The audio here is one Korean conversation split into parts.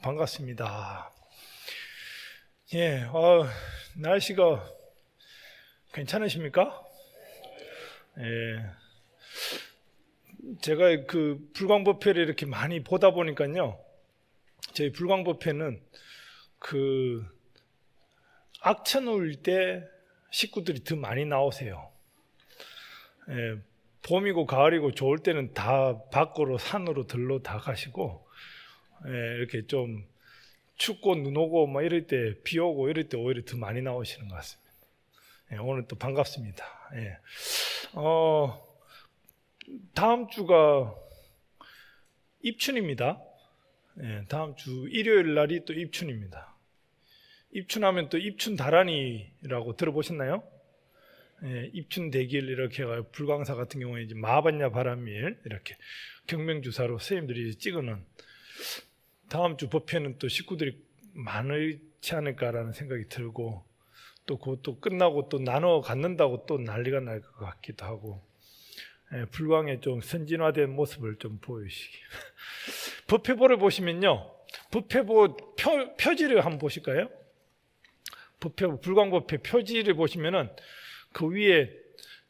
반갑습니다. 날씨가 괜찮으십니까? 제가 그 불광법회를 이렇게 많이 보다 보니까요, 저희 불광법회는 그 악천후일 때 식구들이 더 많이 나오세요. 봄이고 가을이고 좋을 때는 다 밖으로 산으로 들러 다 가시고, 이렇게 좀 춥고 눈 오고 막 이럴 때, 비 오고 이럴 때 오히려 더 많이 나오시는 것 같습니다. 오늘 또 반갑습니다. 다음 주가 입춘입니다. 다음 주 일요일 날이 또 입춘입니다. 입춘하면 또 입춘 다란이라고 들어보셨나요? 입춘 대길 이렇게 해가지고 불광사 같은 경우에 이제 마반야 바람일 이렇게 경명주사로 선생님들이 찍어놓은, 다음 주 법회는 또 식구들이 많지 않을까라는 생각이 들고, 또 그것도 끝나고 또 나눠 갖는다고 또 난리가 날 것 같기도 하고, 불광의 좀 선진화된 모습을 좀 보이시기. 법회보를 보시면요, 법회보 표지를 한번 보실까요? 법회보, 불광법회 표지를 보시면은 그 위에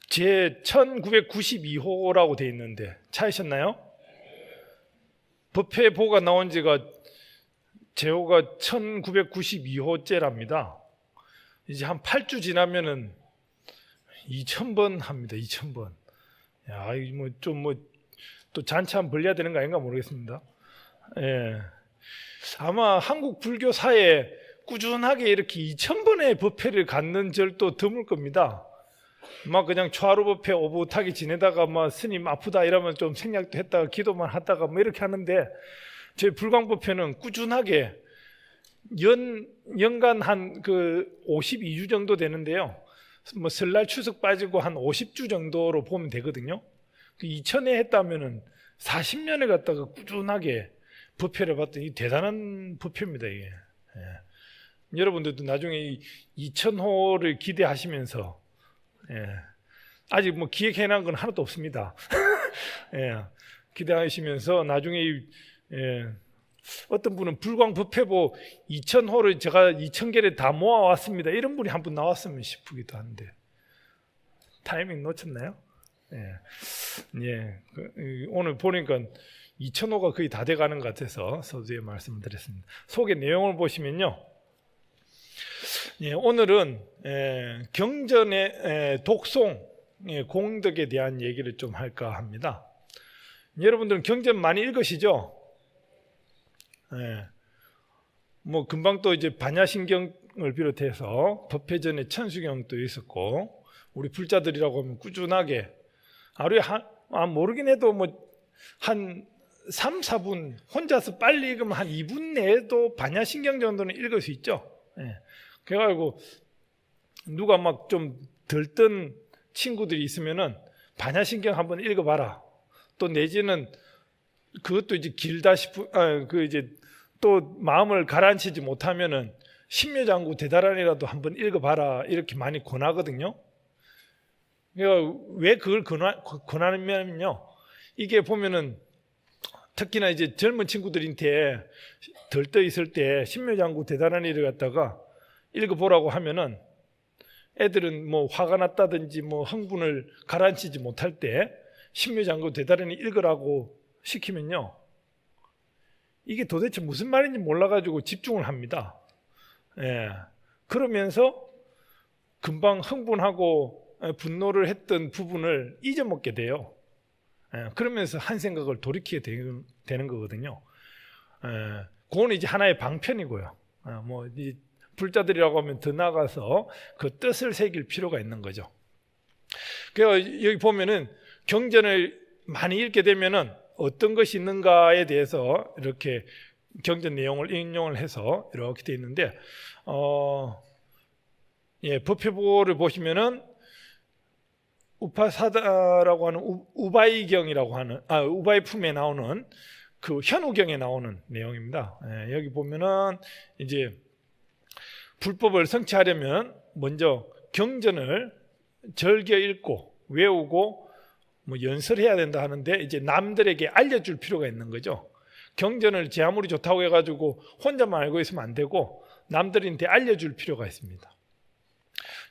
제 1992호라고 되어 있는데 찾으셨나요? 법회보가 나온 지가 제호가 1992호째랍니다. 이제 한 8주 지나면은 2000번 합니다. 2000번. 야, 이거 또 잔치 한번 벌려야 되는 거 아닌가 모르겠습니다. 아마 한국 불교사에 꾸준하게 이렇게 2000번의 법회를 갖는 절도 드물 겁니다. 막 그냥 초하루 법회 오붓하게 지내다가 막 스님 아프다 이러면 좀 생략도 했다가 기도만 하다가 뭐 이렇게 하는데, 저희 불광법회는 꾸준하게 연간 한 그 52주 정도 되는데요, 뭐 설날 추석 빠지고 한 50주 정도로 보면 되거든요. 2000에 했다면은 40년에 갔다가 꾸준하게 법회를 봤더니 대단한 법회입니다, 이게. 여러분들도 나중에 이 2000호를 기대하시면서, 아직 뭐 기획해놓은 건 하나도 없습니다. 기대하시면서 나중에 어떤 분은 불광법회보 2000호를 제가 2000개를 다 모아왔습니다, 이런 분이 한 분 나왔으면 싶기도 한데 타이밍 놓쳤나요? 오늘 보니까 2000호가 거의 다 돼가는 것 같아서 서두에 말씀을 드렸습니다. 소개 내용을 보시면요, 오늘은 경전의 독송 공덕에 대한 얘기를 좀 할까 합니다. 여러분들은 경전 많이 읽으시죠? 뭐 금방 또 이제 반야신경을 비롯해서 법회전에 천수경도 있었고, 우리 불자들이라고 하면 꾸준하게 하루에 모르긴 해도 뭐 한 3, 4분 혼자서 빨리 읽으면 한 2분 내에도 반야신경 정도는 읽을 수 있죠. 그래가지고 누가 막 좀 들뜬 친구들이 있으면은 반야신경 한번 읽어봐라. 또 내지는 그것도 이제 길다 이제 또 마음을 가라앉히지 못하면은 신묘장구 대다란이라도 한번 읽어봐라, 이렇게 많이 권하거든요. 그러니까 왜 그걸 권하냐면요, 이게 보면은 특히나 이제 젊은 친구들한테 들떠 있을 때 신묘장구 대다란이를 갖다가 읽어보라고 하면은 애들은 뭐 화가 났다든지 뭐 흥분을 가라앉히지 못할 때 신묘장구 대다란이 읽으라고 시키면요, 이게 도대체 무슨 말인지 몰라가지고 집중을 합니다. 그러면서 금방 흥분하고 분노를 했던 부분을 잊어먹게 돼요. 그러면서 한 생각을 돌이키게 되는 거거든요. 그건 이제 하나의 방편이고요. 뭐 이 불자들이라고 하면 더 나아가서 그 뜻을 새길 필요가 있는 거죠. 그래서 여기 보면은 경전을 많이 읽게 되면은 어떤 것이 있는가에 대해서 이렇게 경전 내용을 인용을 해서 이렇게 되어 있는데, 법회보를 보시면은 우파사다라고 하는 우바이경이라고 하는 우바이품에 나오는 그 현우경에 나오는 내용입니다. 여기 보면은 이제 불법을 성취하려면 먼저 경전을 즐겨 읽고 외우고 뭐 연설해야 된다 하는데, 이제 남들에게 알려줄 필요가 있는 거죠. 경전을 제 아무리 좋다고 해가지고 혼자만 알고 있으면 안 되고 남들한테 알려줄 필요가 있습니다.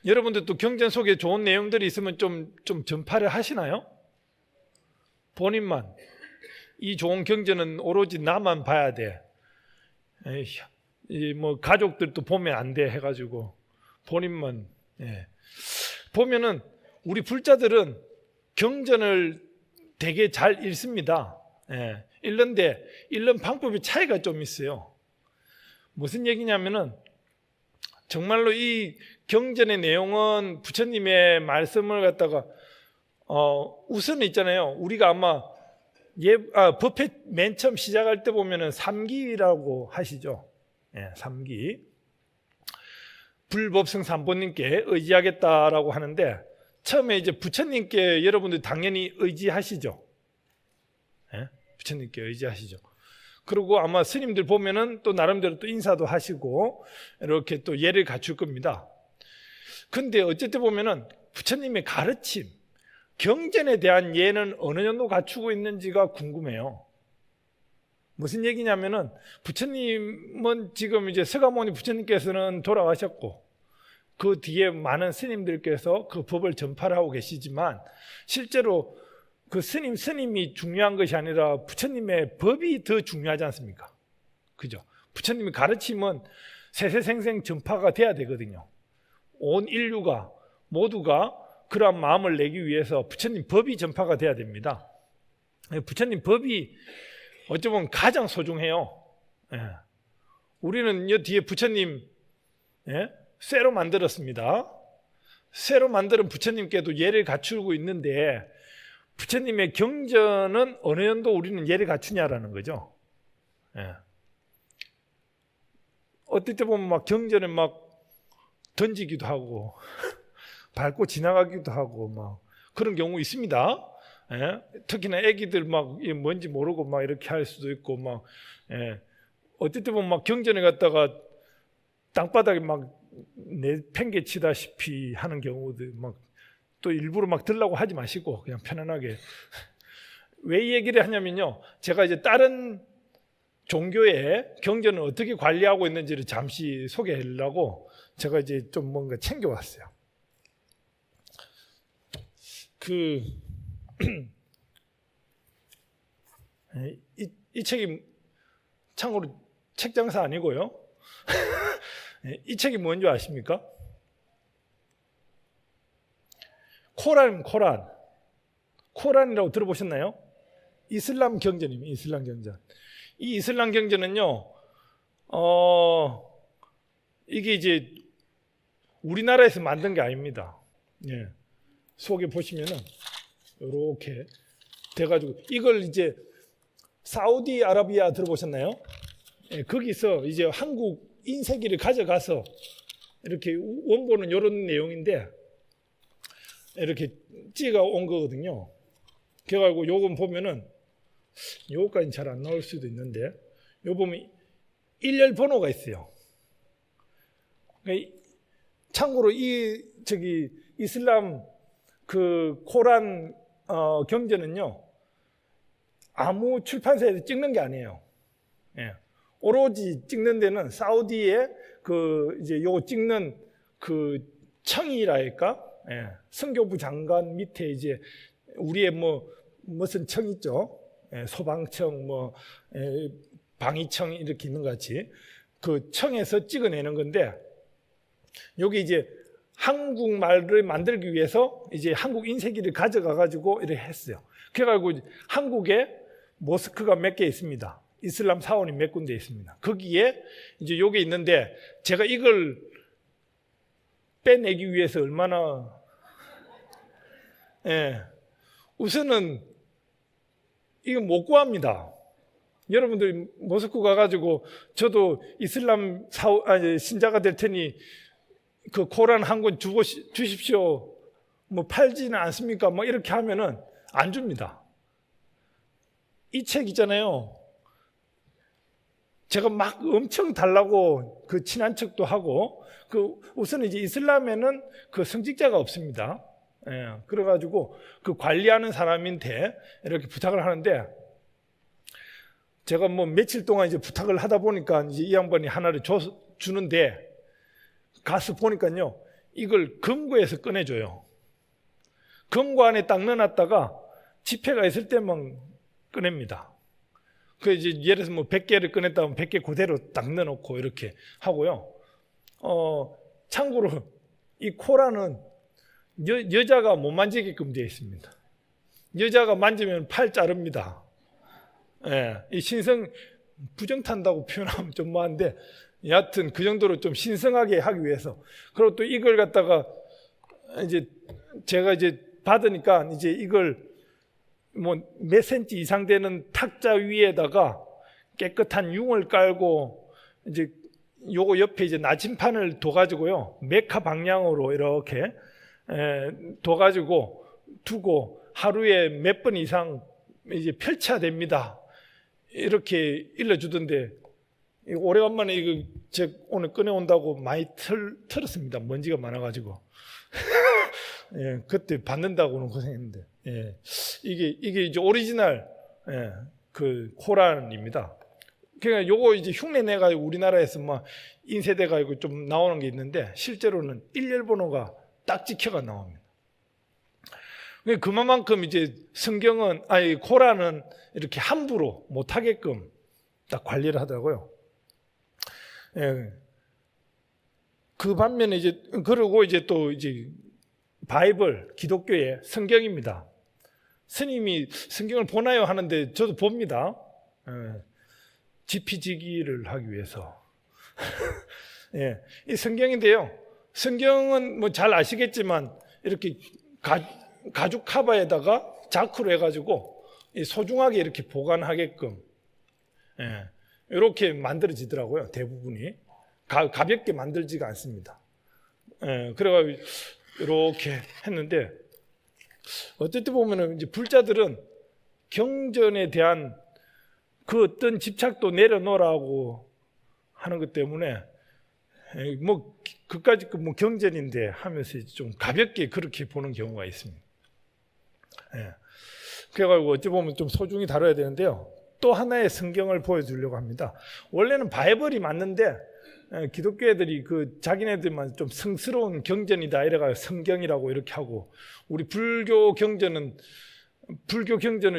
여러분들도 경전 속에 좋은 내용들이 있으면 좀 전파를 하시나요? 본인만 이 좋은 경전은 오로지 나만 봐야 돼. 뭐 가족들도 보면 안 돼 해가지고 본인만. 보면은 우리 불자들은 경전을 되게 잘 읽습니다. 읽는데 읽는 방법의 차이가 좀 있어요. 무슨 얘기냐면은 정말로 이 경전의 내용은 부처님의 말씀을 갖다가 우선 있잖아요. 우리가 아마 법회 맨 처음 시작할 때 보면은 삼기라고 하시죠. 3기. 불법성 삼보님께 의지하겠다라고 하는데 처음에 이제 부처님께 여러분들 당연히 의지하시죠. 부처님께 의지하시죠. 그리고 아마 스님들 보면은 또 나름대로 또 인사도 하시고 이렇게 또 예를 갖출 겁니다. 근데 어쨌든 보면은 부처님의 가르침, 경전에 대한 예는 어느 정도 갖추고 있는지가 궁금해요. 무슨 얘기냐면은 부처님은 지금 이제 서가모니 부처님께서는 돌아가셨고 그 뒤에 많은 스님들께서 그 법을 전파를 하고 계시지만 실제로 그 스님이 중요한 것이 아니라 부처님의 법이 더 중요하지 않습니까? 그죠? 부처님의 가르침은 세세생생 전파가 돼야 되거든요. 온 인류가 모두가 그러한 마음을 내기 위해서 부처님 법이 전파가 돼야 됩니다. 부처님 법이 어쩌면 가장 소중해요. 우리는 이 뒤에 부처님 쇠로 만들었습니다. 쇠로 만드는 부처님께도 예를 갖추고 있는데 부처님의 경전은 어느 정도 우리는 예를 갖추냐라는 거죠. 어떨 때 보면 막 경전을 막 던지기도 하고 밟고 지나가기도 하고 막 그런 경우 있습니다. 특히나 애기들 막 뭔지 모르고 막 이렇게 할 수도 있고 막 어떨 때 보면 막 경전에 갔다가 땅바닥에 막 내팽개치다시피 하는 경우들 막 또 일부러 막 들라고 하지 마시고 그냥 편안하게. 왜 이 얘기를 하냐면요, 제가 이제 다른 종교의 경전을 어떻게 관리하고 있는지를 잠시 소개하려고 제가 이제 좀 뭔가 챙겨왔어요. 이 책이 참고로 책 장사 아니고요. 이 책이 뭔지 아십니까? 코란이라고 들어보셨나요? 이슬람 경전입니다. 이슬람 경전. 이 이슬람 경전은요, 이게 이제 우리나라에서 만든 게 아닙니다. 속에 보시면은 이렇게 돼가지고 이걸 이제 사우디아라비아 들어보셨나요? 거기서 이제 한국 인쇄기를 가져가서 이렇게 원본은 이런 내용인데 이렇게 찍어 온 거거든요. 그래가지고 요건 보면은 요거까지는 잘 안 나올 수도 있는데 요 보면 일렬 번호가 있어요. 참고로 이 이슬람 그 코란 경전은요 아무 출판사에서 찍는 게 아니에요. 오로지 찍는 데는 사우디에 그 이제 요거 찍는 그 청이랄까, 선교부 장관 밑에 이제 우리의 무슨 청 있죠? 소방청, 방위청 이렇게 있는 것 같이 그 청에서 찍어내는 건데 여기 이제 한국말을 만들기 위해서 이제 한국 인쇄기를 가져가 가지고 이렇게 했어요. 그래가지고 한국에 모스크가 몇 개 있습니다. 이슬람 사원이 몇 군데 있습니다. 거기에 이제 요게 있는데 제가 이걸 빼내기 위해서 얼마나 우선은 이거 못 구합니다. 여러분들 모스크 가가지고 저도 이슬람 신자가 될 테니 그 코란 한 권 주십시오. 팔지는 않습니까? 이렇게 하면은 안 줍니다. 이 책 있잖아요. 제가 막 엄청 달라고 그 친한 척도 하고 우선 이제 이슬람에는 그 성직자가 없습니다. 그래가지고 그 관리하는 사람한테 이렇게 부탁을 하는데 제가 뭐 며칠 동안 이제 부탁을 하다 보니까 이제 이 양반이 하나를 주는데 가서 보니까요, 이걸 금고에서 꺼내줘요. 금고 안에 딱 넣어놨다가 집회가 있을 때만 꺼냅니다. 그 이제 예를 들어서 뭐 100개를 꺼냈다 하면 100개 그대로 딱 넣어놓고 이렇게 하고요. 참고로 이 코라는 여자가 못 만지게끔 되어 있습니다. 여자가 만지면 팔 자릅니다. 예, 이 신성 부정탄다고 표현하면 좀 뭐한데, 여하튼 그 정도로 좀 신성하게 하기 위해서. 그리고 또 이걸 갖다가 이제 제가 이제 받으니까 이제 이걸 뭐 몇 센치 이상 되는 탁자 위에다가 깨끗한 융을 깔고 이제 요거 옆에 이제 나침판을 둬가지고요, 메카 방향으로 이렇게 둬가지고 두고 하루에 몇 번 이상 이제 펼쳐야 됩니다. 이렇게 일러주던데, 오래간만에 이거 제가 오늘 꺼내온다고 많이 털었습니다. 먼지가 많아가지고. 예, 그때 받는다고는 고생했는데, 예, 이게 이제 오리지널, 예, 그 코란입니다. 그러니까 요거 이제 흉내 내가지고 우리나라에서 막 인쇄돼가지고 좀 나오는 게 있는데, 실제로는 일렬번호가 딱 찍혀가 나옵니다. 그만큼 이제 성경은, 코란은 이렇게 함부로 못하게끔 딱 관리를 하더라고요. 예. 그 반면에 이제, 그러고 이제 또 이제 바이블, 기독교의 성경입니다. 스님이 성경을 보나요? 하는데 저도 봅니다. 예. 지피지기를 하기 위해서. 예. 이 성경인데요, 성경은 뭐 잘 아시겠지만 이렇게 가죽 카바에다가 자크로 해가지고 소중하게 이렇게 보관하게끔, 예, 이렇게 만들어지더라고요. 대부분이 가볍게 만들지가 않습니다. 예, 그래가지고 이렇게 했는데, 어쨌든 보면은 이제 불자들은 경전에 대한 그 어떤 집착도 내려놓으라고 하는 것 때문에, 뭐 그까짓 뭐 경전인데 하면서 좀 가볍게 그렇게 보는 경우가 있습니다. 예. 그래가지고 어찌 보면 좀 소중히 다뤄야 되는데요, 또 하나의 성경을 보여주려고 합니다. 원래는 바이블이 맞는데 기독교 애들이 그 자기네들만 좀 성스러운 경전이다 이래가지고 성경이라고 이렇게 하고, 우리 불교 경전을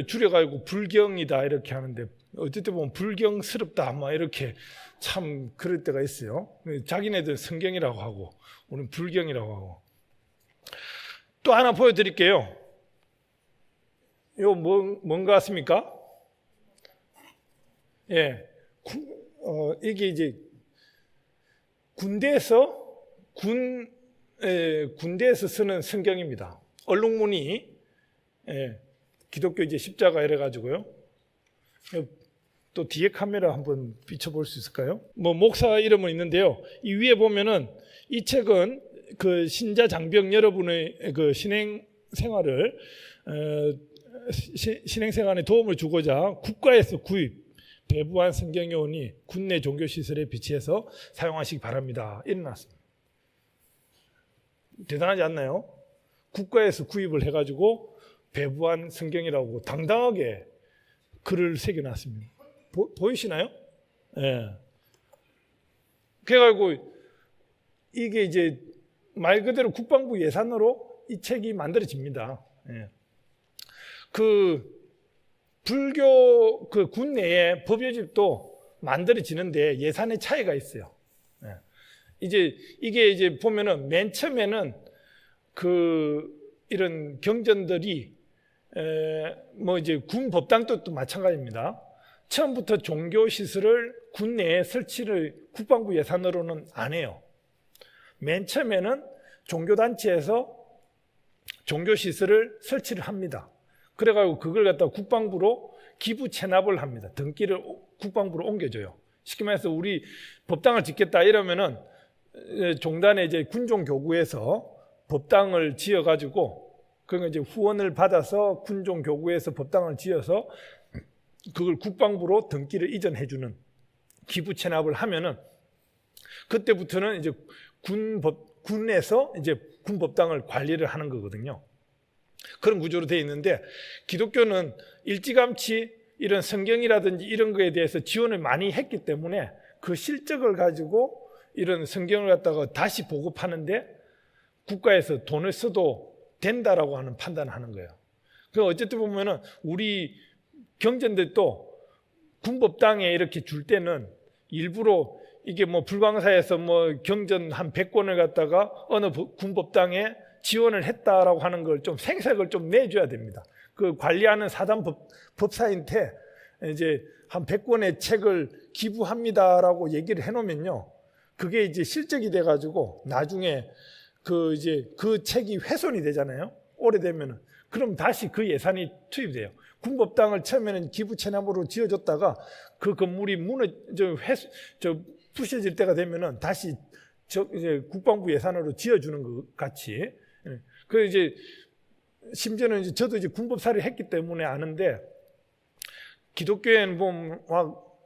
줄여가지고 불경이다 이렇게 하는데, 어쨌든 보면 불경스럽다 막 이렇게 참 그럴 때가 있어요. 자기네들 성경이라고 하고 우리는 불경이라고 하고. 또 하나 보여드릴게요. 이거 뭔가 같습니까? 예, 이게 이제 군대에서 쓰는 성경입니다. 얼룩무늬, 예, 기독교 이제 십자가 이래 가지고요. 또 뒤에 카메라 한번 비춰볼 수 있을까요? 뭐 목사 이름은 있는데요, 이 위에 보면은 이 책은 그 신자 장병 여러분의 그 신행생활에 도움을 주고자 국가에서 구입 배부한 성경이 오니 국내 종교시설에 비치해서 사용하시기 바랍니다. 일어났습니다. 대단하지 않나요? 국가에서 구입을 해가지고 배부한 성경이라고 당당하게 글을 새겨놨습니다. 보이시나요? 예. 그래가지고 이게 이제 말 그대로 국방부 예산으로 이 책이 만들어집니다. 예. 그 불교 그 군내에 법요집도 만들어지는데 예산의 차이가 있어요. 예. 이게 이제 보면은 맨 처음에는 이런 경전들이 뭐 이제 군 법당도 또 마찬가지입니다. 처음부터 종교 시설을 군내에 설치를 국방부 예산으로는 안 해요. 맨 처음에는 종교단체에서 종교시설을 설치를 합니다. 그래가지고 그걸 갖다가 국방부로 기부 체납을 합니다. 등기를 국방부로 옮겨줘요. 쉽게 말해서 우리 법당을 짓겠다 이러면은 종단에 이제 군종교구에서 법당을 지어가지고, 그러니까 이제 후원을 받아서 군종교구에서 법당을 지어서 그걸 국방부로 등기를 이전해주는 기부 체납을 하면은, 그때부터는 이제 군에서 이제 군법당을 관리를 하는 거거든요. 그런 구조로 되어 있는데, 기독교는 일찌감치 이런 성경이라든지 이런 거에 대해서 지원을 많이 했기 때문에 그 실적을 가지고 이런 성경을 갖다가 다시 보급하는데 국가에서 돈을 써도 된다라고 하는 판단을 하는 거예요. 그 어쨌든 보면은 우리 경전들도 군법당에 이렇게 줄 때는 일부러 이게 뭐 불광사에서 뭐 경전 한 100권을 갖다가 어느 군법당에 지원을 했다라고 하는 걸 좀 생색을 좀 내줘야 됩니다. 그 관리하는 사단 법사한테 이제 한 100권의 책을 기부합니다라고 얘기를 해놓으면요, 그게 이제 실적이 돼가지고 나중에 그 이제 그 책이 훼손이 되잖아요. 오래되면은. 그럼 다시 그 예산이 투입돼요. 군법당을 처음에는 기부 체납으로 지어줬다가 그 건물이 부셔질 때가 되면은 다시 이제 국방부 예산으로 지어주는 것 같이. 그 이제 심지어는 이제 저도 이제 군법사를 했기 때문에 아는데, 기독교에는 보면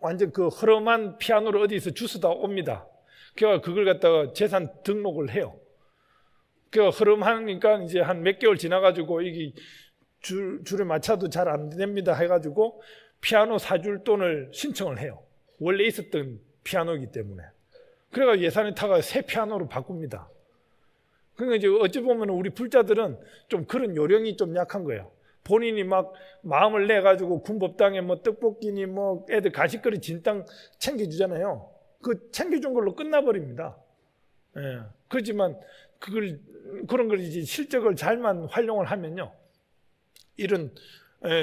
완전 그 허름한 피아노를 어디서 주워다 옵니다. 그래서 그걸 갖다가 재산 등록을 해요. 그 흐름하니까 이제 한 몇 개월 지나가지고 이게 줄을 맞춰도 잘 안 됩니다 해가지고 피아노 사줄 돈을 신청을 해요. 원래 있었던 피아노이기 때문에. 그래가 예산을 타가 새 피아노로 바꿉니다. 그러니까 이제 어찌 보면 우리 불자들은 좀 그런 요령이 좀 약한 거예요. 본인이 막 마음을 내가지고 군법당에 뭐 떡볶이니 뭐 애들 간식거리 진땅 챙겨주잖아요. 그 챙겨준 걸로 끝나버립니다. 예. 그렇지만 그런 걸 이제 실적을 잘만 활용을 하면요, 이런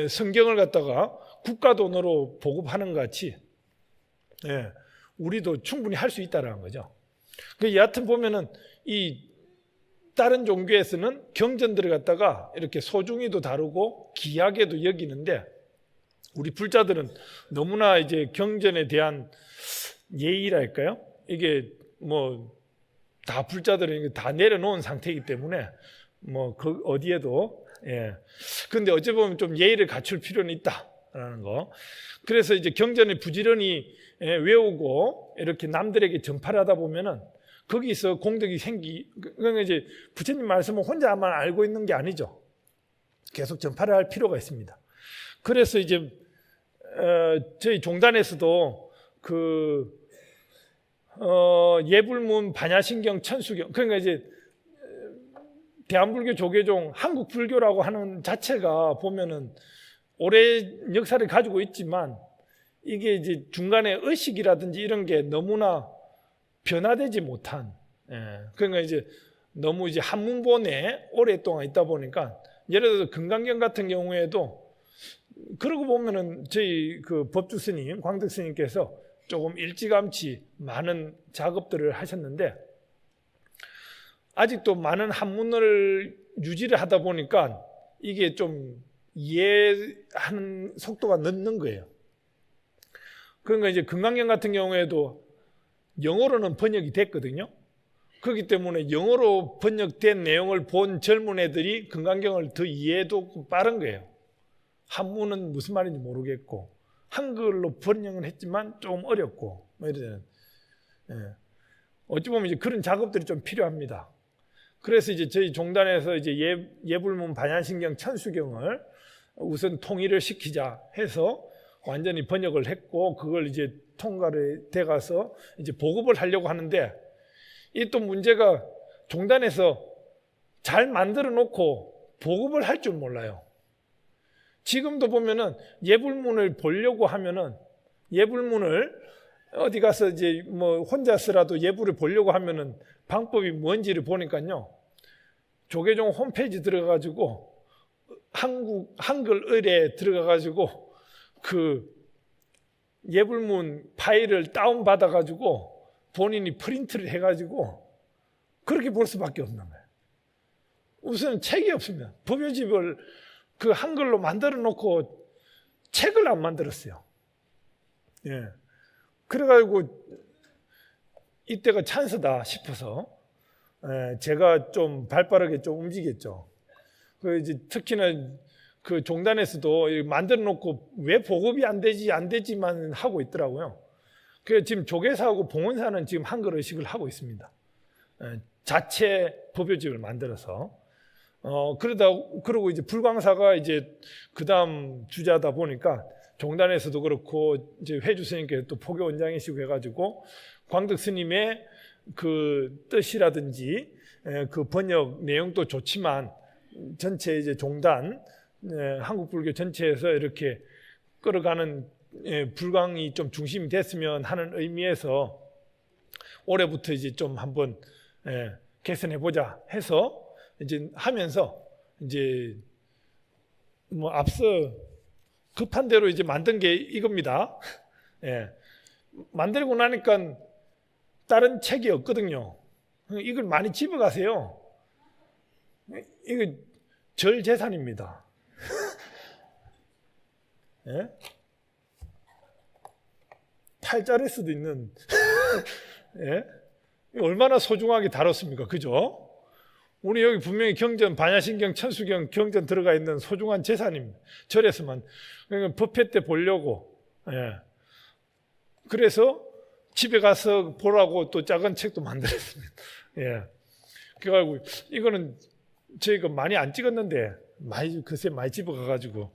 성경을 갖다가 국가 돈으로 보급하는 것 같이 우리도 충분히 할 수 있다는 거죠. 여하튼 보면은 이 다른 종교에서는 경전들을 갖다가 이렇게 소중히도 다루고 귀하게도 여기는데, 우리 불자들은 너무나 이제 경전에 대한 예의랄까요? 이게 뭐 다 불자들은 다 내려놓은 상태이기 때문에 뭐 그 어디에도 근데 어찌 보면 좀 예의를 갖출 필요는 있다라는 거. 그래서 이제 경전을 부지런히 외우고 이렇게 남들에게 전파를 하다 보면은 거기서 공덕이 그러니까 이제 부처님 말씀을 혼자만 알고 있는 게 아니죠. 계속 전파를 할 필요가 있습니다. 그래서 이제 저희 종단에서도 예불문 반야신경 천수경, 그러니까 이제 대한불교 조계종 한국 불교라고 하는 자체가 보면은 오랜 역사를 가지고 있지만, 이게 이제 중간에 의식이라든지 이런 게 너무나 변화되지 못한, 그러니까 이제 너무 이제 한문본에 오랫동안 있다 보니까, 예를 들어서 금강경 같은 경우에도 그러고 보면은 저희 그 법주 스님, 광덕 스님께서 조금 일찌감치 많은 작업들을 하셨는데, 아직도 많은 한문을 유지를 하다 보니까 이게 좀 이해하는 속도가 늦는 거예요. 그러니까 이제 금강경 같은 경우에도 영어로는 번역이 됐거든요. 그렇기 때문에 영어로 번역된 내용을 본 젊은 애들이 금강경을 더 이해도 빠른 거예요. 한문은 무슨 말인지 모르겠고, 한글로 번역은 했지만 좀 어렵고, 뭐 이러는. 어찌 보면 이제 그런 작업들이 좀 필요합니다. 그래서 이제 저희 종단에서 이제 예불문 반야신경 천수경을 우선 통일을 시키자 해서 완전히 번역을 했고, 그걸 이제 통과를 돼 가서 이제 보급을 하려고 하는데, 이 또 문제가 종단에서 잘 만들어 놓고 보급을 할 줄 몰라요. 지금도 보면은 예불문을 보려고 하면은, 예불문을 어디 가서 이제 뭐 혼자서라도 예불을 보려고 하면은 방법이 뭔지를 보니까요, 조계종 홈페이지 들어가가지고 한글 을에 들어가가지고 그 예불문 파일을 다운 받아가지고 본인이 프린트를 해가지고 그렇게 볼 수밖에 없는 거예요. 우선 책이 없으면 법요집을 그 한글로 만들어 놓고 책을 안 만들었어요. 그래가지고 이때가 찬스다 싶어서 제가 좀 발빠르게 좀 움직였죠. 이제 특히나 그 종단에서도 만들어 놓고 왜 보급이 안 되지만 하고 있더라고요. 그래서 지금 조계사하고 봉원사는 지금 한글 의식을 하고 있습니다. 자체 법요집을 만들어서. 그러고 이제 불광사가 이제 그 다음 주자다 보니까 종단에서도 그렇고 이제 회주 스님께서 또 포교 원장이시고 해가지고 광덕 스님의 그 뜻이라든지 그 번역 내용도 좋지만 전체 이제 종단 한국 불교 전체에서 이렇게 끌어가는 불광이 좀 중심이 됐으면 하는 의미에서 올해부터 이제 좀 한번 개선해 보자 해서 이제 하면서 이제 뭐 앞서 급한 대로 이제 만든 게 이겁니다. 만들고 나니까 다른 책이 없거든요. 이걸 많이 집어가세요. 이거 절 재산입니다. 팔자를 수도 있는 얼마나 소중하게 다뤘습니까? 그죠? 우리 여기 분명히 경전, 반야신경, 천수경, 경전 들어가 있는 소중한 재산입니다. 절에서만. 그러니까 법회 때 보려고. 그래서 집에 가서 보라고 또 작은 책도 만들었습니다. 그래가지고 이거는 저희가 많이 안 찍었는데 글쎄 많이 집어가가지고.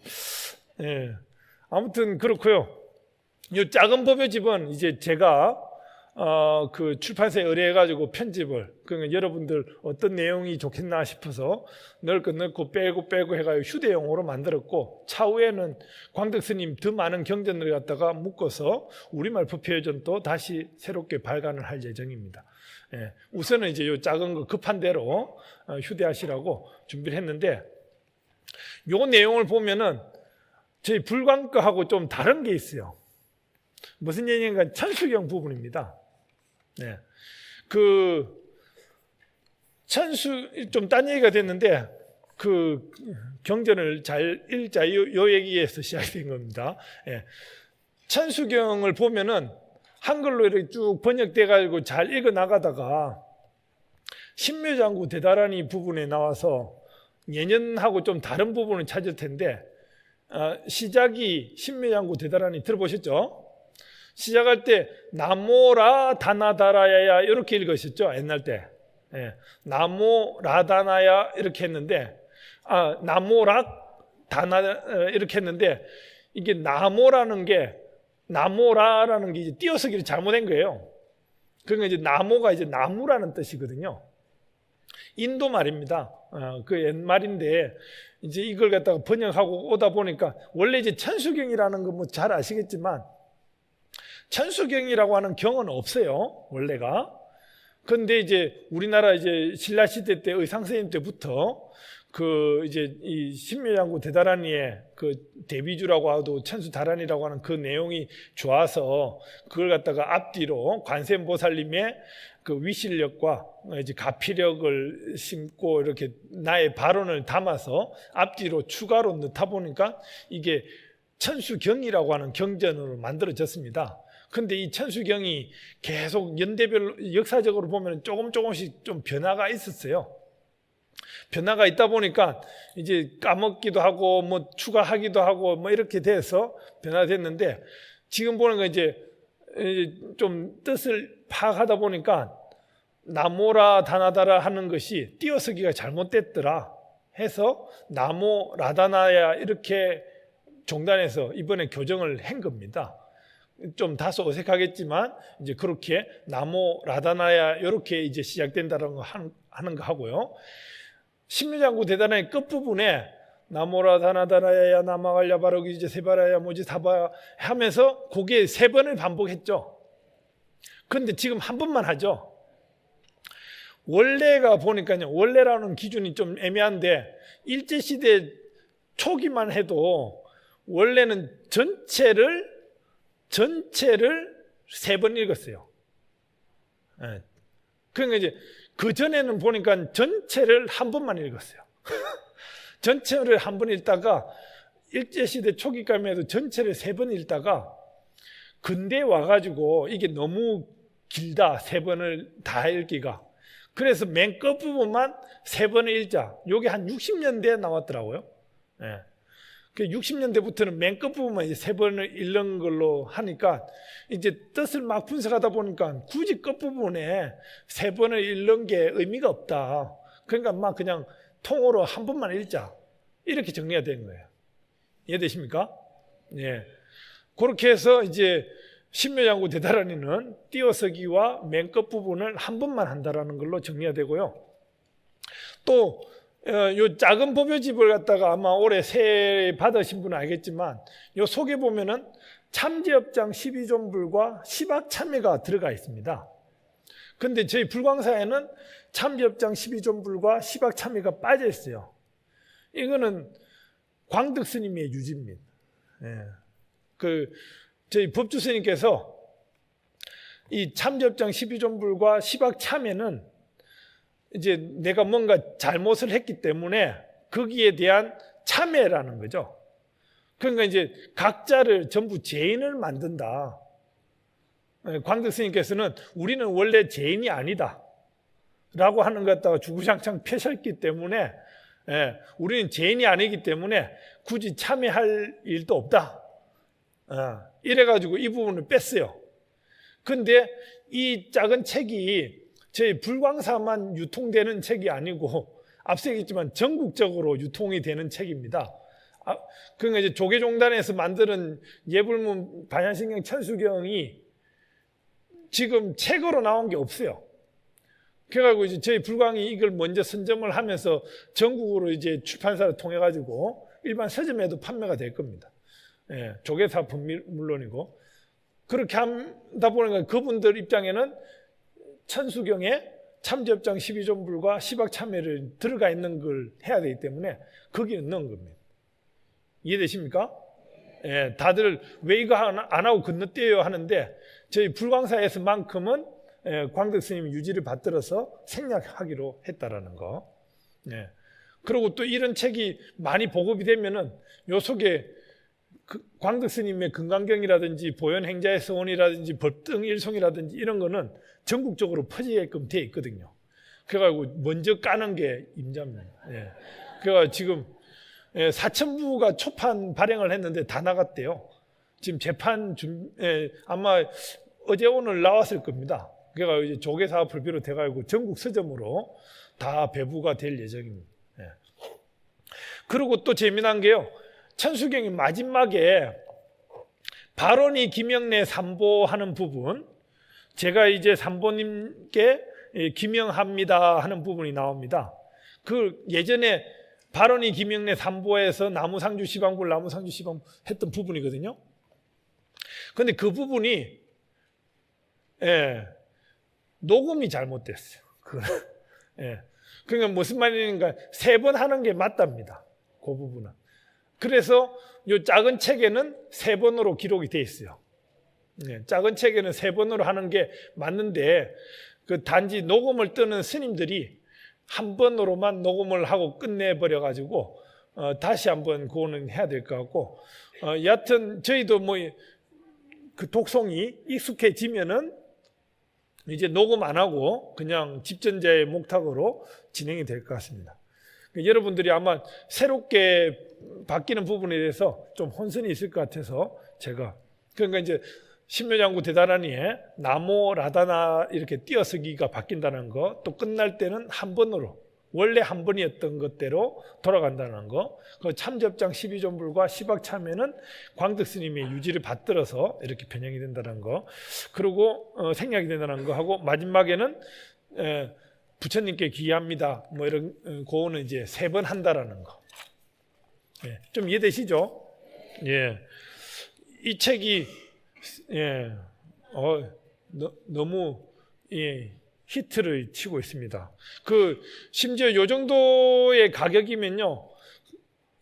아무튼 그렇고요. 이 작은 법요집은 이제 제가 그 출판사에 의뢰해가지고 편집을, 그러니까 여러분들 어떤 내용이 좋겠나 싶어서 넣을 거 넣고 빼고 해가지고 휴대용으로 만들었고, 차후에는 광덕 스님 더 많은 경전을 갖다가 묶어서 우리말 법회전도 다시 새롭게 발간을 할 예정입니다. 우선은 이제 요 작은 거 급한 대로 휴대하시라고 준비를 했는데, 요 내용을 보면은 저희 불광 거하고 좀 다른 게 있어요. 무슨 얘기인가? 천수경 부분입니다. 그 천수 좀 딴 얘기가 됐는데 그 경전을 잘 읽자 요 얘기에서 시작된 겁니다. 천수경을 보면은 한글로 이렇게 쭉 번역돼 가지고 잘 읽어 나가다가 신묘장구 대다라니 부분에 나와서 예년하고 좀 다른 부분을 찾을 텐데, 시작이 신묘장구 대다라니 들어보셨죠? 시작할 때 나모라 다나다라야 이렇게 읽으셨죠? 옛날 때. 나모라다나야 이렇게 했는데, 나모락 다나 이렇게 했는데, 이게 나모라는 게 이제 띄어쓰기를 잘못한 거예요. 그러니까 이제 나모가 이제 나무라는 뜻이거든요. 인도 말입니다. 그 옛말인데 이제 이걸 갖다가 번역하고 오다 보니까, 원래 이제 천수경이라는 거 뭐 잘 아시겠지만 천수경이라고 하는 경은 없어요, 원래가. 그런데 이제 우리나라 이제 신라 시대 때 의상스님 때부터 그 이제 이 신묘장구 대다라니의 그 대비주라고 하도 천수다란이라고 하는 그 내용이 좋아서 그걸 갖다가 앞뒤로 관세음보살님의 그 위실력과 이제 가피력을 심고 이렇게 나의 발언을 담아서 앞뒤로 추가로 넣다 보니까 이게 천수경이라고 하는 경전으로 만들어졌습니다. 근데 이 천수경이 계속 연대별로 역사적으로 보면 조금씩 좀 변화가 있었어요. 변화가 있다 보니까 이제 까먹기도 하고 뭐 추가하기도 하고 뭐 이렇게 돼서 변화됐는데, 지금 보는 건 이제 좀 뜻을 파악하다 보니까 나모라 다나다라 하는 것이 띄어쓰기가 잘못됐더라 해서 나모 라다나야 이렇게 종단에서 이번에 교정을 한 겁니다. 좀 다소 어색하겠지만 이제 그렇게 나모 라다나야 이렇게 이제 시작된다는 거 하는 거 하고요. 신묘장구 대단의 끝부분에 나모라다나다라야 나마갈야 바로기 이제 세바라야 모지 사바 하면서 그게 3번을 반복했죠. 그런데 지금 한 번만 하죠. 원래가 보니까요, 원래라는 기준이 좀 애매한데 일제시대 초기만 해도 원래는 전체를 3번 읽었어요. 그러니까 이제 그 전에는 보니까 전체를 한 번만 읽었어요. 전체를 한 번 읽다가 일제시대 초기까지만 해도 전체를 3번 읽다가 근대에 와가지고 이게 너무 길다, 3번을 다 읽기가. 그래서 맨 끝부분만 3번을 읽자. 요게 한 60년대에 나왔더라고요. 그 60년대부터는 맨 끝부분만 이제 3번을 읽는 걸로 하니까 이제 뜻을 막 분석하다 보니까 굳이 끝부분에 3번을 읽는 게 의미가 없다. 그러니까 막 그냥 통으로 한 번만 읽자. 이렇게 정리가 된 거예요. 이해되십니까? 예. 그렇게 해서 이제 신묘장구 대다라니는 띄어쓰기와 맨 끝 부분을 한 번만 한다라는 걸로 정리가 되고요. 또 요 작은 법요집을 갖다가 아마 올해 새해 받으신 분은 알겠지만 요 속에 보면은 참지업장 12존불과 시박참회가 들어가 있습니다. 근데 저희 불광사에는 참지업장 12존불과 시박참회가 빠져 있어요. 이거는 광득 스님의 유지입니다. 저희 법주 스님께서 이 참지업장 12존불과 시박참회는 이제 내가 뭔가 잘못을 했기 때문에 거기에 대한 참회라는 거죠. 그러니까 이제 각자를 전부 죄인을 만든다. 광득 스님께서는 우리는 원래 죄인이 아니다 라고 하는 것 갖다가 주구장창 펴셨기 때문에 우리는 죄인이 아니기 때문에 굳이 참회할 일도 없다. 이래가지고 이 부분을 뺐어요. 근데 이 작은 책이 저희 불광사만 유통되는 책이 아니고 앞서 얘기했지만 전국적으로 유통이 되는 책입니다. 그러니까 이제 조계종단에서 만드는 예불문 반야신경 천수경이 지금 책으로 나온 게 없어요. 그래가지고 이제 저희 불광이 이걸 먼저 선점을 하면서 전국으로 이제 출판사를 통해 가지고 일반 서점에도 판매가 될 겁니다. 조계사품 물론이고 그렇게 하다 보니까 그분들 입장에는 천수경에 참지업장 12존불과 시박참회를 들어가 있는 걸 해야 되기 때문에 거기는 넣은 겁니다. 이해되십니까? 다들 왜 이거 안 하고 건너뛰어요 하는데 저희 불광사에서만큼은 광득 스님 유지를 받들어서 생략하기로 했다라는 거. 그리고 또 이런 책이 많이 보급이 되면은 요 속에 광득 스님의 금강경이라든지 보현행자의 서원이라든지 법등일송이라든지 이런 거는 전국적으로 퍼지게끔 돼 있거든요. 그래가지고 먼저 까는 게 임자입니다. 그래가 지금 사천부가 초판 발행을 했는데 다 나갔대요. 지금 재판 아마 어제 오늘 나왔을 겁니다. 그래가 이제 조계사업을 비롯해가지고 전국 서점으로 다 배부가 될 예정입니다. 그리고 또 재미난 게요. 천수경이 마지막에 발언이 김영래 삼보하는 부분, 제가 이제 삼보님께 기명합니다 하는 부분이 나옵니다. 그 예전에 발언이 김영래 삼보에서 나무상주 시방불 나무상주 시방불 했던 부분이거든요. 근데 그 부분이 녹음이 잘못됐어요. 그러니까 무슨 말이니까 3번 하는 게 맞답니다. 그 부분은. 그래서 이 작은 책에는 3번으로 기록이 돼 있어요. 작은 책에는 3번으로 하는 게 맞는데 그 단지 녹음을 뜨는 스님들이 한 번으로만 녹음을 하고 끝내버려 가지고 다시 한번 그거는 해야 될 것 같고 여하튼 저희도 뭐 그 독송이 익숙해지면은 이제 녹음 안 하고 그냥 집전자의 목탁으로 진행이 될 것 같습니다. 여러분들이 아마 새롭게 바뀌는 부분에 대해서 좀 혼선이 있을 것 같아서 제가 그러니까 이제 신묘장구 대다라니에 나모 라다나 이렇게 띄어쓰기가 바뀐다는 거, 또 끝날 때는 한 번으로 원래 한 번이었던 것대로 돌아간다는 거, 그 참지업장 12존불과 시박참회는 광득 스님의 유지를 받들어서 이렇게 변형이 된다는 거, 그리고 생략이 된다는 거 하고 마지막에는 부처님께 기합니다. 뭐 이런 고언은 이제 3번 한다라는 거. 좀 이해되시죠? 이 책이 너무 히트를 치고 있습니다. 그 심지어 요 정도의 가격이면요,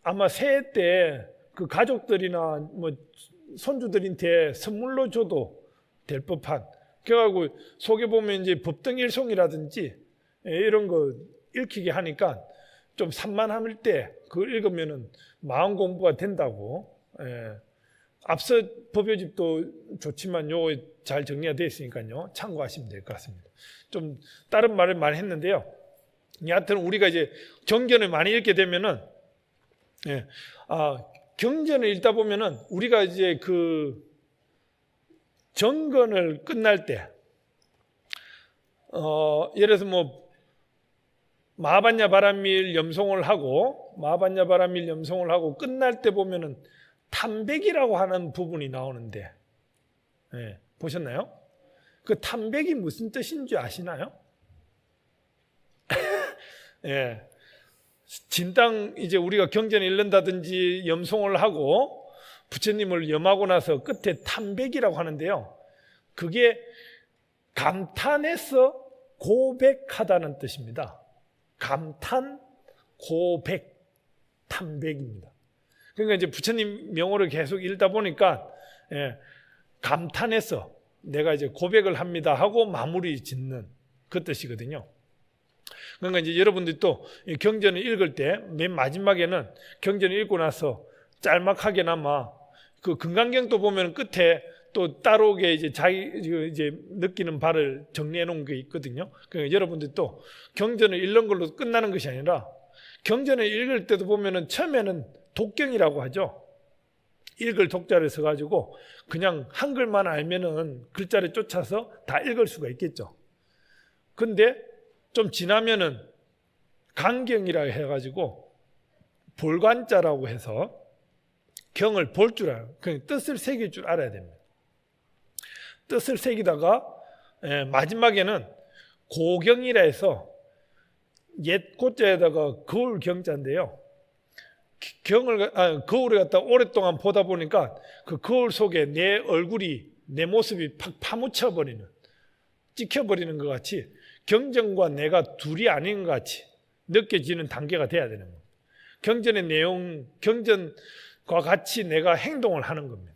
아마 새해 때 그 가족들이나 뭐 손주들한테 선물로 줘도 될 법한. 그래가지고 속에 보면 이제 법등일송이라든지 이런 거 읽히게 하니까 좀 산만할 때 그걸 읽으면은 마음 공부가 된다고. 앞서 법요집도 좋지만 요 잘 정리가 되어 있으니까요, 참고하시면 될 것 같습니다. 좀 다른 말을 많이 했는데요. 여하튼 우리가 이제 경전을 많이 읽게 되면은 경전을 읽다 보면은 우리가 이제 그 정건을 끝날 때 예를 들어서 뭐 마하반야 바람밀 염송을 하고 끝날 때 보면은 탐백이라고 하는 부분이 나오는데, 예, 보셨나요? 그 탐백이 무슨 뜻인 줄 아시나요? 예, 진당 이제 우리가 경전을 읽는다든지 염송을 하고 부처님을 염하고 나서 끝에 탐백이라고 하는데요. 그게 감탄해서 고백하다는 뜻입니다. 감탄, 고백, 탐백입니다. 그러니까 이제 부처님 명호를 계속 읽다 보니까 감탄해서 내가 이제 고백을 합니다 하고 마무리 짓는 그 뜻이거든요. 그러니까 이제 여러분들이 또 경전을 읽을 때 맨 마지막에는 경전을 읽고 나서 짤막하게나마 그 금강경도 보면 끝에 또 따로게 이제 자기 이제 느끼는 바를 정리해 놓은 게 있거든요. 그러니까 여러분들이 또 경전을 읽는 걸로 끝나는 것이 아니라 경전을 읽을 때도 보면은 처음에는 독경이라고 하죠. 읽을 독자를 써가지고 그냥 한글만 알면은 글자를 쫓아서 다 읽을 수가 있겠죠. 근데 좀 지나면은 강경이라 해가지고 볼관자라고 해서 경을 볼 줄 알아요. 그냥 뜻을 새길 줄 알아야 됩니다. 뜻을 새기다가 마지막에는 고경이라 해서 옛 고자에다가 거울 경자인데요. 거울을 갖다 오랫동안 보다 보니까 그 거울 속에 내 얼굴이 내 모습이 팍 파묻혀버리는 찍혀버리는 것 같이 경전과 내가 둘이 아닌 것 같이 느껴지는 단계가 돼야 되는 겁니다. 경전의 내용, 경전과 같이 내가 행동을 하는 겁니다.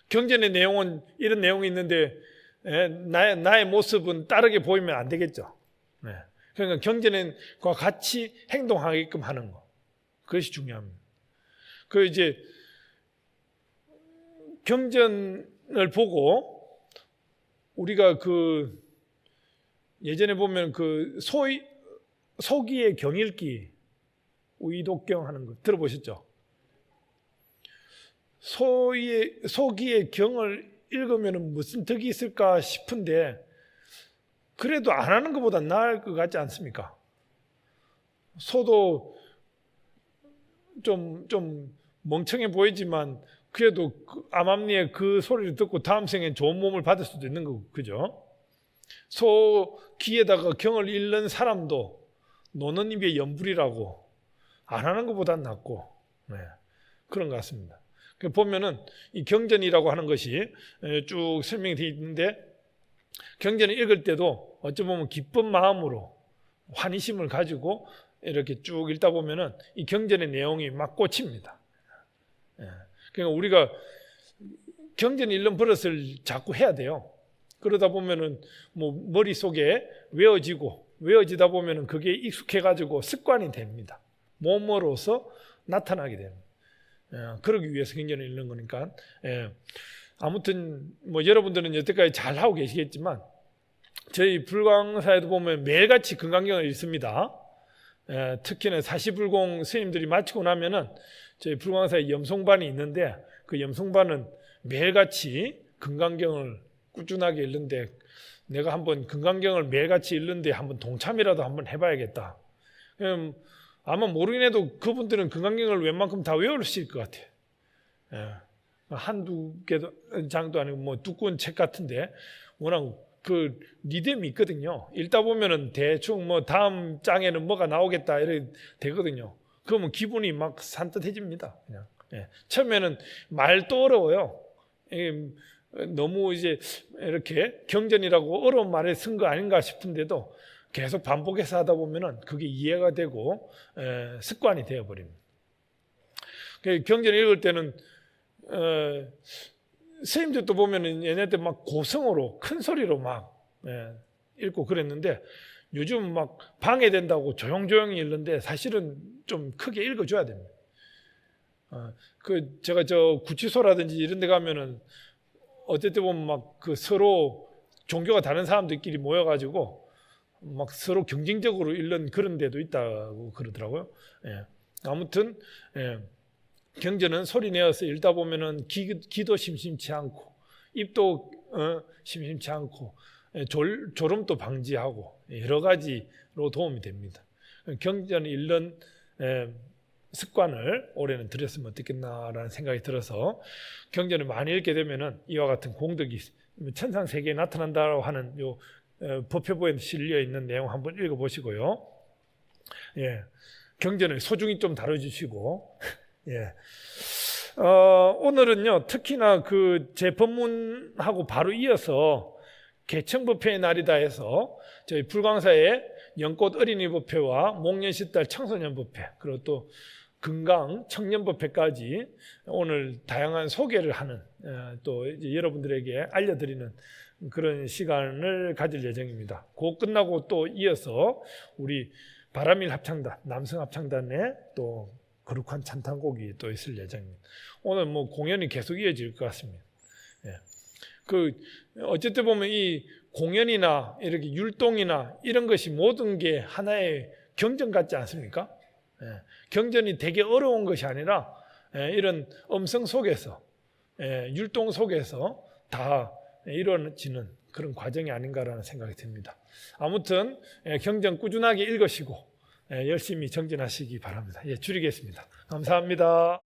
경전의 내용은 이런 내용이 있는데 나의 모습은 다르게 보이면 안 되겠죠. 그러니까 경전과 같이 행동하게끔 하는 거, 그것이 중요합니다. 그 이제 경전을 보고 우리가 그 예전에 보면 그 소기의 경읽기 의독경 하는 거 들어보셨죠? 소기의 경을 읽으면 무슨 덕이 있을까 싶은데 그래도 안 하는 것보다 나을 것 같지 않습니까? 소도 좀 멍청해 보이지만 그래도 암암리에 그 소리를 듣고 다음 생에 좋은 몸을 받을 수도 있는 거고, 그죠? 소 귀에다가 경을 읽는 사람도 노는 입에 연불이라고 안 하는 것보다 낫고, 그런 것 같습니다. 보면은 이 경전이라고 하는 것이 쭉 설명이 되어 있는데 경전을 읽을 때도 어찌 보면 기쁜 마음으로 환희심을 가지고 이렇게 쭉 읽다 보면은 이 경전의 내용이 막 꽂힙니다. 그러니까 우리가 경전 읽는 버릇을 자꾸 해야 돼요. 그러다 보면은 뭐 머릿속에 외워지다 보면은 그게 익숙해 가지고 습관이 됩니다. 몸으로서 나타나게 됩니다. 그러기 위해서 경전을 읽는 거니까. 아무튼 뭐 여러분들은 여태까지 잘 하고 계시겠지만 저희 불광사에도 보면 매일같이 금강경을 읽습니다. 특히나 사시불공 스님들이 마치고 나면은 저희 불광사에 염송반이 있는데 그 염송반은 매일같이 금강경을 꾸준하게 읽는데 내가 한번 금강경을 매일같이 읽는데 한번 동참이라도 한번 해봐야겠다. 아마 모르긴 해도 그분들은 금강경을 웬만큼 다 외우실 것 같아요. 한두 개 장도 아니고 뭐 두꺼운 책 같은데 워낙 그 리듬이 있거든요. 읽다 보면은 대충 뭐 다음 장에는 뭐가 나오겠다 이렇게 되거든요. 그러면 기분이 막 산뜻해집니다. 그냥. 처음에는 말도 어려워요. 너무 이제 이렇게 경전이라고 어려운 말을 쓴 거 아닌가 싶은데도 계속 반복해서 하다 보면은 그게 이해가 되고 습관이 되어버립니다. 경전을 읽을 때는 스님들도 보면은 옛날 때 막 고성으로 큰 소리로 막 읽고 그랬는데 요즘 막 방해된다고 조용조용히 읽는데 사실은 좀 크게 읽어줘야 됩니다. 제가 저 구치소라든지 이런 데 가면은 어떨 때 보면 막 그 서로 종교가 다른 사람들끼리 모여가지고 막 서로 경쟁적으로 읽는 그런 데도 있다고 그러더라고요. 아무튼 경전은 소리 내어서 읽다 보면은 귀도 심심치 않고 입도 심심치 않고 졸음도 방지하고 여러 가지로 도움이 됩니다. 경전을 읽는 습관을 올해는 들였으면 어떻겠나라는 생각이 들어서 경전을 많이 읽게 되면은 이와 같은 공덕이 천상세계에 나타난다고 하는 요 법회부에 실려 있는 내용 한번 읽어보시고요. 예, 경전을 소중히 좀 다뤄주시고 예. 오늘은요 특히나 그 제 법문하고 바로 이어서 개청법회의 날이다 해서 저희 불광사의 연꽃 어린이 법회와 목련시달 청소년 법회 그리고 또 금강 청년 법회까지 오늘 다양한 소개를 하는 또 이제 여러분들에게 알려드리는 그런 시간을 가질 예정입니다. 그 끝나고 또 이어서 우리 바람일 합창단, 남성 합창단의 또 거룩한 찬탄곡이 또 있을 예정입니다. 오늘 뭐 공연이 계속 이어질 것 같습니다. 예. 그 어쨌든 보면 이 공연이나 이렇게 율동이나 이런 것이 모든 게 하나의 경전 같지 않습니까? 예. 경전이 되게 어려운 것이 아니라 이런 음성 속에서 율동 속에서 다 이루어지는 그런 과정이 아닌가라는 생각이 듭니다. 아무튼 경전 꾸준하게 읽으시고 열심히 정진하시기 바랍니다. 줄이겠습니다. 감사합니다.